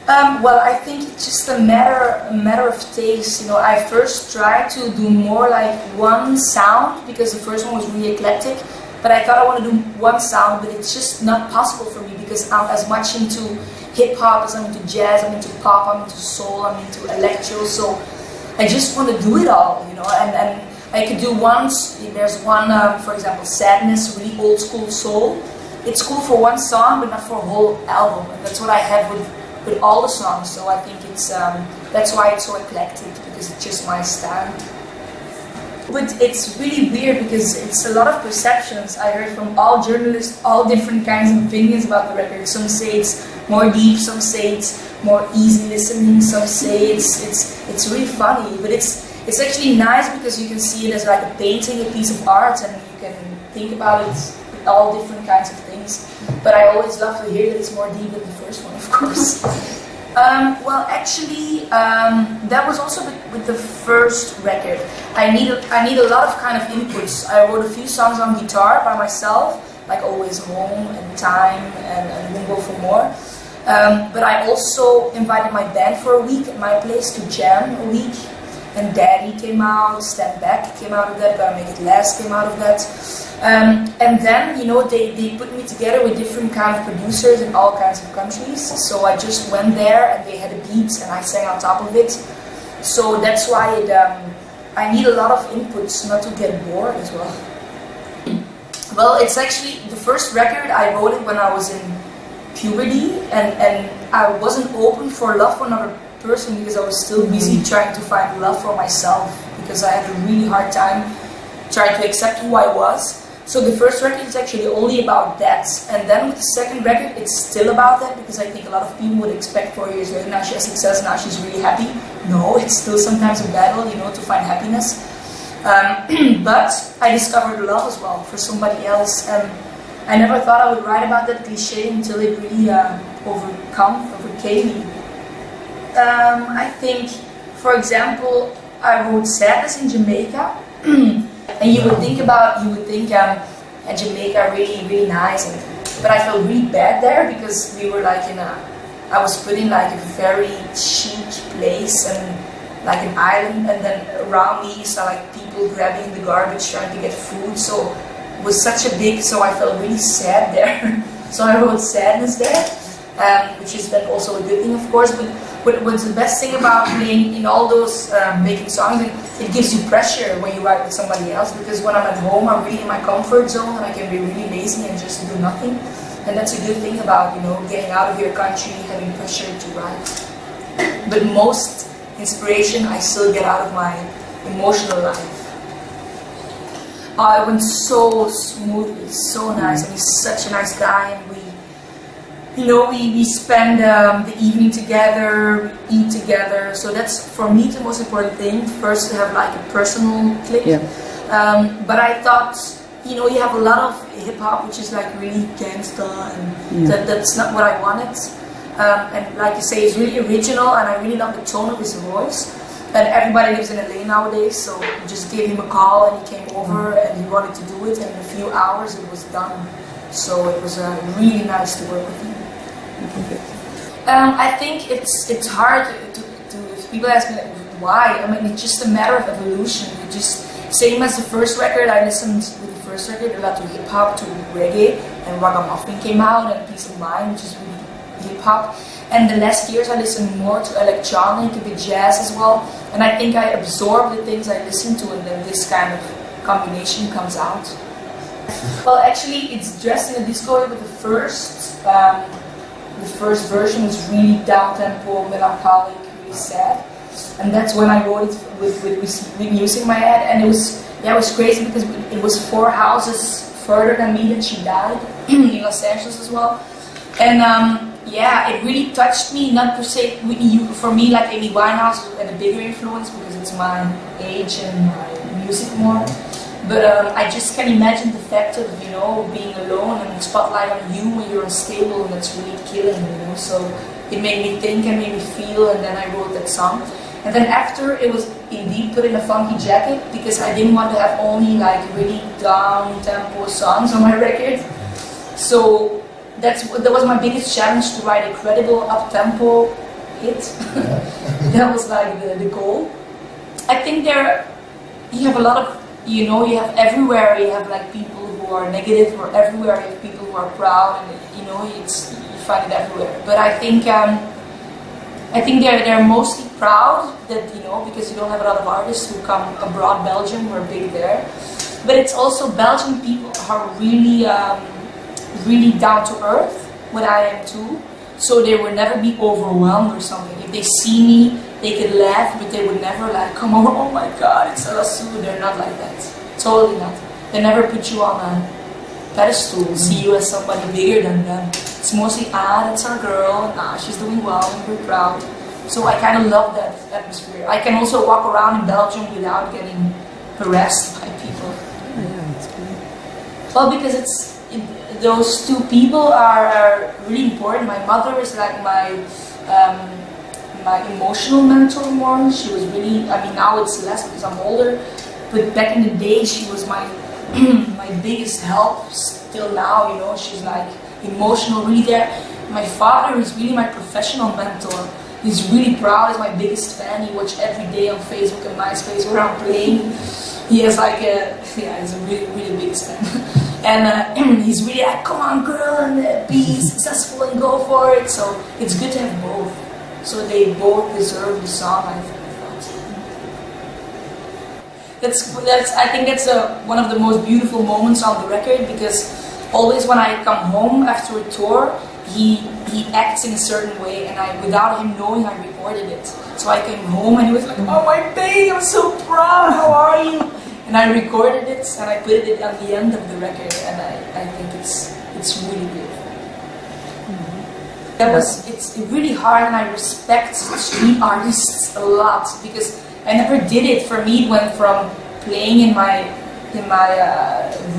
Well, I think it's just a matter of taste. You know, I first tried to do more like one sound because the first one was really eclectic. But I thought I want to do one sound, but it's just not possible for me because I'm as much into hip hop as I'm into jazz, I'm into pop, I'm into soul, I'm into electro. So I just want to do it all, you know. And I could do there's one, for example, Sadness, really old school soul. It's cool for one song, but not for a whole album. And that's what I have with all the songs. So I think it's that's why it's so eclectic, because it's just my style. But it's really weird because it's a lot of perceptions. I heard from all journalists, all different kinds of opinions about the record. Some say it's more deep, some say it's more easy listening, some say it's really funny. But it's actually nice because you can see it as like a painting, a piece of art, and you can think about it with all different kinds of things. But I always love to hear that it's more deep than the first one, of course. Well, actually, that was also with the first record. I need a lot of kind of inputs. I wrote a few songs on guitar by myself, like Always Home and Time and We'll Go For More. But I also invited my band for a week at my place to jam a week. And Daddy came out, Stand Back came out of that, Gotta Make It Last came out of that. And then, you know, they put me together with different kind of producers in all kinds of countries. So I just went there and they had a beat and I sang on top of it. So that's why I need a lot of inputs not to get bored as well. Well, it's actually the first record. I wrote it when I was in puberty and I wasn't open for love for another person because I was still busy trying to find love for myself, because I had a really hard time trying to accept who I was. So the first record is actually only about that, and then with the second record it's still about that, because I think a lot of people would expect 4 years later now she has success, now she's really happy. No, it's still sometimes a battle, you know, to find happiness. But I discovered love as well for somebody else, and I never thought I would write about that cliche until it really overcame me. I think, for example, I wrote Sadness in Jamaica, and you would think Jamaica really nice, but I felt really bad there because we were like I was put in like a very chic place and like an island, and then around me you saw like people grabbing the garbage trying to get food, so it was such a big, so I felt really sad there. So I wrote Sadness there, which is then also a good thing, of course, but what's the best thing about being in all those making songs, it gives you pressure when you write with somebody else, because when I'm at home I'm really in my comfort zone and I can be really lazy and just do nothing, and that's a good thing about, you know, getting out of your country, having pressure to write. But most inspiration I still get out of my emotional life. It went so smoothly, so nice, and he's such a nice guy, and we spend the evening together, we eat together, so that's for me the most important thing, first to have like a personal click. Yeah. But I thought, you have a lot of hip-hop which is like really gangsta, and that's not what I wanted. And like you say, it's really original, and I really love the tone of his voice. And everybody lives in LA nowadays, so we just gave him a call and he came over and he wanted to do it, and in a few hours it was done. So it was really nice to work with him. I think it's hard to if people ask me like, why. I mean, it's just a matter of evolution. It just same as the first record. I listened with the first record a lot to hip hop, to reggae, and Ragamuffin came out, and Peace of Mind, which is really hip hop. And the last years I listened more to electronic, a bit jazz as well. And I think I absorb the things I listen to, and then this kind of combination comes out. Well, actually, it's dressed in a disco, but the first version was really down-tempo, melancholic, really sad. And that's when I wrote it with music in my head. And it was crazy because it was 4 houses further than me that she died, in Los Angeles as well. And it really touched me, not per se, for me like Amy Winehouse had a bigger influence because it's my age and my music more. But I just can imagine the fact of, being alone and the spotlight on you when you're unstable, and that's really killing, So it made me think and made me feel, and then I wrote that song. And then after, it was indeed put in a funky jacket, because I didn't want to have only like really down-tempo songs on my record. So that was my biggest challenge, to write a credible, up-tempo hit. That was like the goal. I think you have a lot of, you have everywhere, you have like people who are negative, or everywhere you have people who are proud, and you find it everywhere. But I think they're mostly proud that, because you don't have a lot of artists who come abroad Belgium, we're big there. But it's also Belgian people are really, really down to earth, what I am too. So they would never be overwhelmed or something. If they see me, they could laugh, but they would never like come over, oh my god, it's Selah Sue. They're not like that. Totally not. They never put you on a pedestal, see you as somebody bigger than them. It's mostly, that's our girl, she's doing well, and we're proud. So I kind of love that atmosphere. I can also walk around in Belgium without getting harassed by people. Yeah, it's good. Well, because those two people are really important. My mother is like my emotional mentor more. She was really, now it's less because I'm older, but back in the day she was my my biggest help still now, she's like emotional, really there. My father is really my professional mentor. He's really proud, he's my biggest fan. He watches every day on Facebook and MySpace where I'm playing. He has like he's a really, really big fan. And he's really like, come on girl, and be successful and go for it. So it's good to have both. So they both deserve the song, I thought. I think that's one of the most beautiful moments on the record, because always when I come home after a tour, he acts in a certain way, and without him knowing, I recorded it. So I came home and he was like, oh my baby, I'm so proud, how are you? And I recorded it and I put it at the end of the record, and I think it's really beautiful. It's really hard, and I respect street artists a lot, because I never did it. For me, it went from playing in my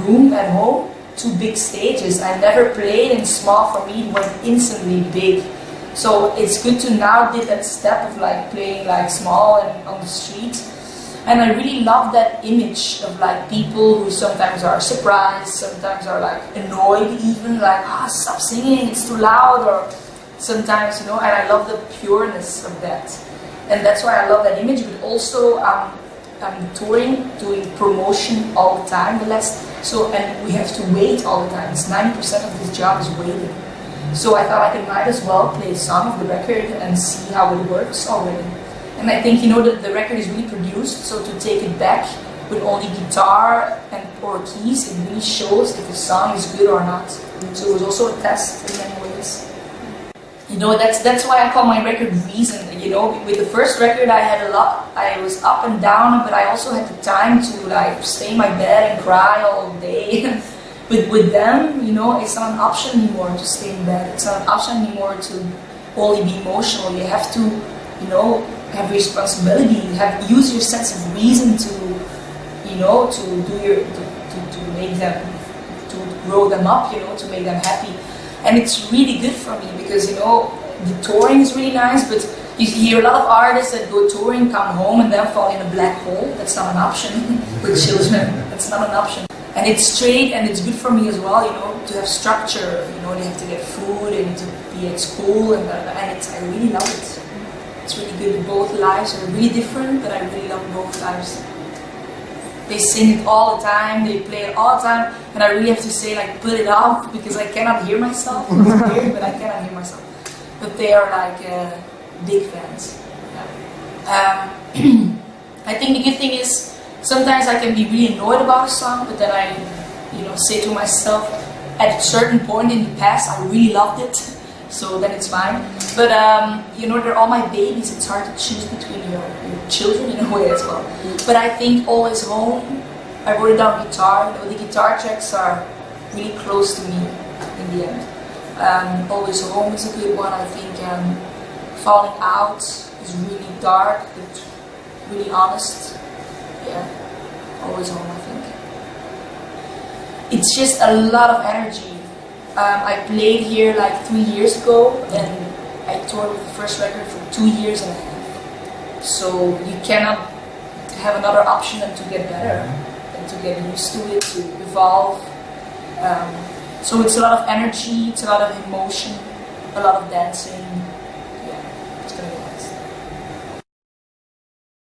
room at home to big stages. I never played in small. For me, it went instantly big. So it's good to now did that step of like playing like small and on the street. And I really love that image of like people who sometimes are surprised, sometimes are like annoyed even, like, stop singing, it's too loud, or sometimes, and I love the pureness of that. And that's why I love that image, but also I'm touring, doing promotion all the time, and we have to wait all the time. It's 90% of this job is waiting. So I thought I might as well play a song of the record and see how it works already. And I think, that the record is really produced, so to take it back with only guitar or keys, it really shows if the song is good or not. So it was also a test in many ways. That's why I call my record Reason. With the first record I had a lot, I was up and down, but I also had the time to like stay in my bed and cry all day. But with them, it's not an option anymore to stay in bed. It's not an option anymore to only be emotional. You have to, have responsibility. Use your sense of reason to, to make them, to grow them up, to make them happy. And it's really good for me because, the touring is really nice, but you hear a lot of artists that go touring, come home, and then fall in a black hole. That's not an option with children. That's not an option. And it's straight, and it's good for me as well, to have structure. They have to get food and to be at school, and I really love it. It's really good. Both lives are really different, but I really love both lives. They sing it all the time, they play it all the time, and I really have to say, like, put it off, because I cannot hear myself. It's weird, but I cannot hear myself. But they are like big fans. Yeah. I think the good thing is, sometimes I can be really annoyed about a song, but then I, say to myself, at a certain point in the past, I really loved it, so then it's fine. But they're all my babies. It's hard to choose between your children in a way as well. But I think Always Home, I wrote it down guitar. The guitar tracks are really close to me in the end. Always Home is a good one. I think Falling Out is really dark, but really honest. Yeah, Always Home, I think. It's just a lot of energy. I played here like 3 years ago, and I toured with the first record for 2 years and a half. So you cannot have another option than to get better, and to get used to it, to evolve. So it's a lot of energy, it's a lot of emotion, a lot of dancing.